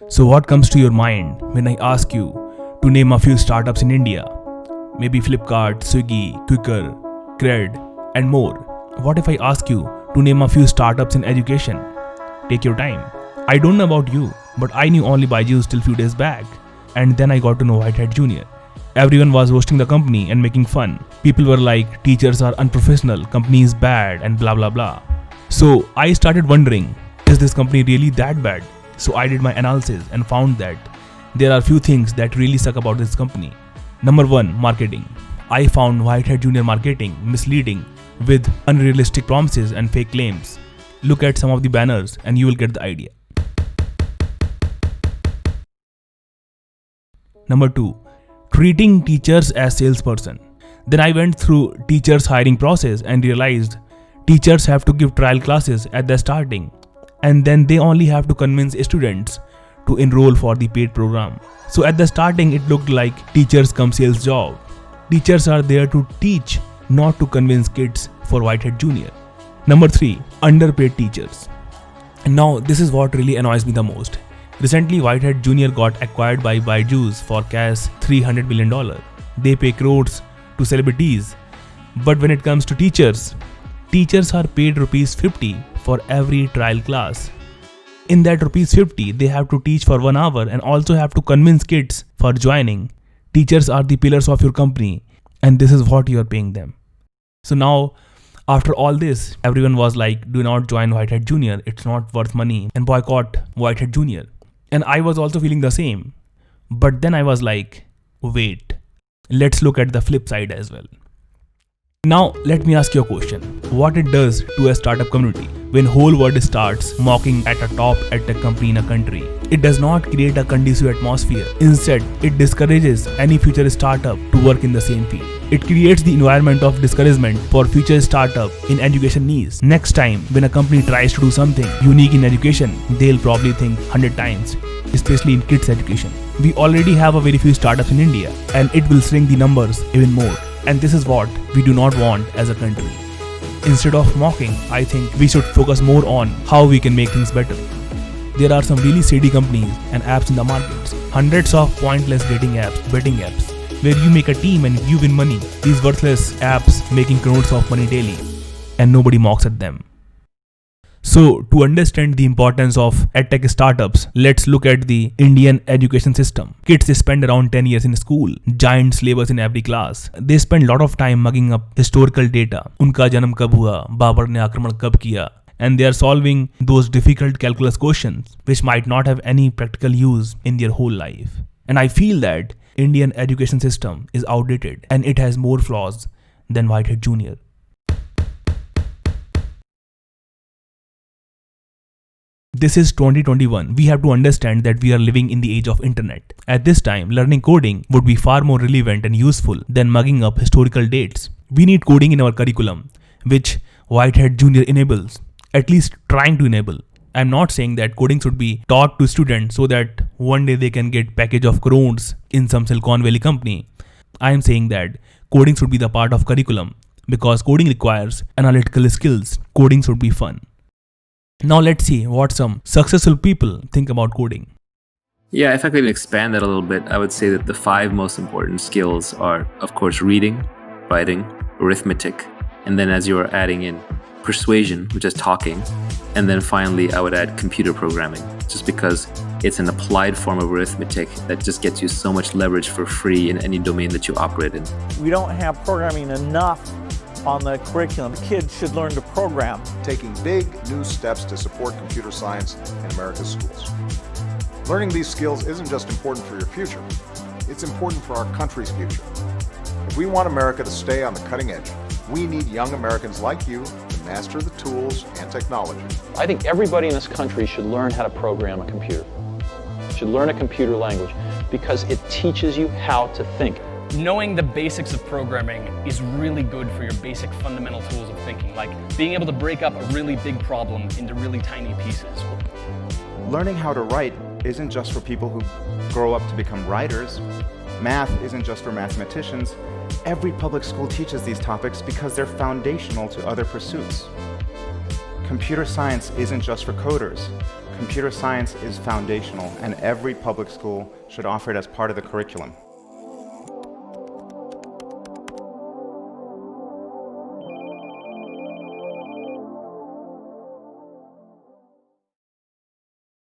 So, what comes to your mind when I ask you to name a few startups in India? Maybe Flipkart, Swiggy, Quikr, Cred, and more. What if I ask you to name a few startups in education? Take your time. I don't know about you, but I knew only Byju's till few days back. And then I got to know Whitehead Junior. Everyone was roasting the company and making fun. People were like, teachers are unprofessional, company is bad, and blah blah blah. So I started wondering, is this company really that bad? So I did my analysis and found that there are few things that really suck about this company. Number 1, marketing. I found Whitehead Junior marketing misleading with unrealistic promises and fake claims. Look at some of the banners and you will get the idea. Number 2, treating teachers as salesperson. Then I went through teachers hiring process and realized teachers have to give trial classes at the starting, and then they only have to convince students to enroll for the paid program. So at the starting it looked like teachers come sales job. Teachers are there to teach, not to convince kids for Whitehead Junior. Number 3, underpaid teachers. And now this is what really annoys me the most. Recently Whitehead Junior got acquired by Byju's for cash $300 million. They pay crores to celebrities. But when it comes to teachers are paid ₹50 for every trial class. In that ₹50, they have to teach for 1 hour and also have to convince kids for joining. Teachers are the pillars of your company, and this is what you are paying them. So now, after all this, everyone was like, do not join Whitehead Junior, it's not worth money, and boycott Whitehead Junior. And I was also feeling the same. But then I was like, wait, let's look at the flip side as well. Now let me ask you a question. What it does to a startup community when whole world starts mocking at a top at a company in a country? It does not create a conducive atmosphere. Instead, it discourages any future startup to work in the same field. It creates the environment of discouragement for future startup in education niche. Next time when a company tries to do something unique in education, they'll probably think 100 times, especially in kids education. We already have a very few startups in India, and it will shrink the numbers even more. And this is what we do not want as a country. Instead of mocking, I think we should focus more on how we can make things better. There are some really shady companies and apps in the markets. Hundreds of pointless dating apps, betting apps, where you make a team and you win money. These worthless apps making crores of money daily, and nobody mocks at them. So, to understand the importance of edtech startups, let's look at the Indian education system. Kids spend around 10 years in school, giant syllabus in every class. They spend a lot of time mugging up historical data. Unka janam kab hua, Babur ne akraman kab kiya. And they are solving those difficult calculus questions, which might not have any practical use in their whole life. And I feel that Indian education system is outdated and it has more flaws than Whitehead Junior. This is 2021. We have to understand that we are living in the age of internet. At this time, learning coding would be far more relevant and useful than mugging up historical dates. We need coding in our curriculum, which Whitehead Junior enables, at least trying to enable. I'm not saying that coding should be taught to students so that one day they can get package of crores in some Silicon Valley company. I am saying that coding should be the part of curriculum because coding requires analytical skills. Coding should be fun. Now let's see what some successful people think about coding. Yeah, if I could expand that a little bit, I would say that the 5 most important skills are, of course, reading, writing, arithmetic, and then as you are adding in persuasion, which is talking, and then finally I would add computer programming, just because it's an applied form of arithmetic that just gets you so much leverage for free in any domain that you operate in. We don't have programming enough on the curriculum. Kids should learn to program. Taking big new steps to support computer science in America's schools. Learning these skills isn't just important for your future, it's important for our country's future. If we want America to stay on the cutting edge, we need young Americans like you to master the tools and technology. I think everybody in this country should learn how to program a computer, should learn a computer language, because it teaches you how to think. Knowing the basics of programming is really good for your basic fundamental tools of thinking, like being able to break up a really big problem into really tiny pieces. Learning how to write isn't just for people who grow up to become writers. Math isn't just for mathematicians. Every public school teaches these topics because they're foundational to other pursuits. Computer science isn't just for coders. computer science is foundational, and every public school should offer it as part of the curriculum.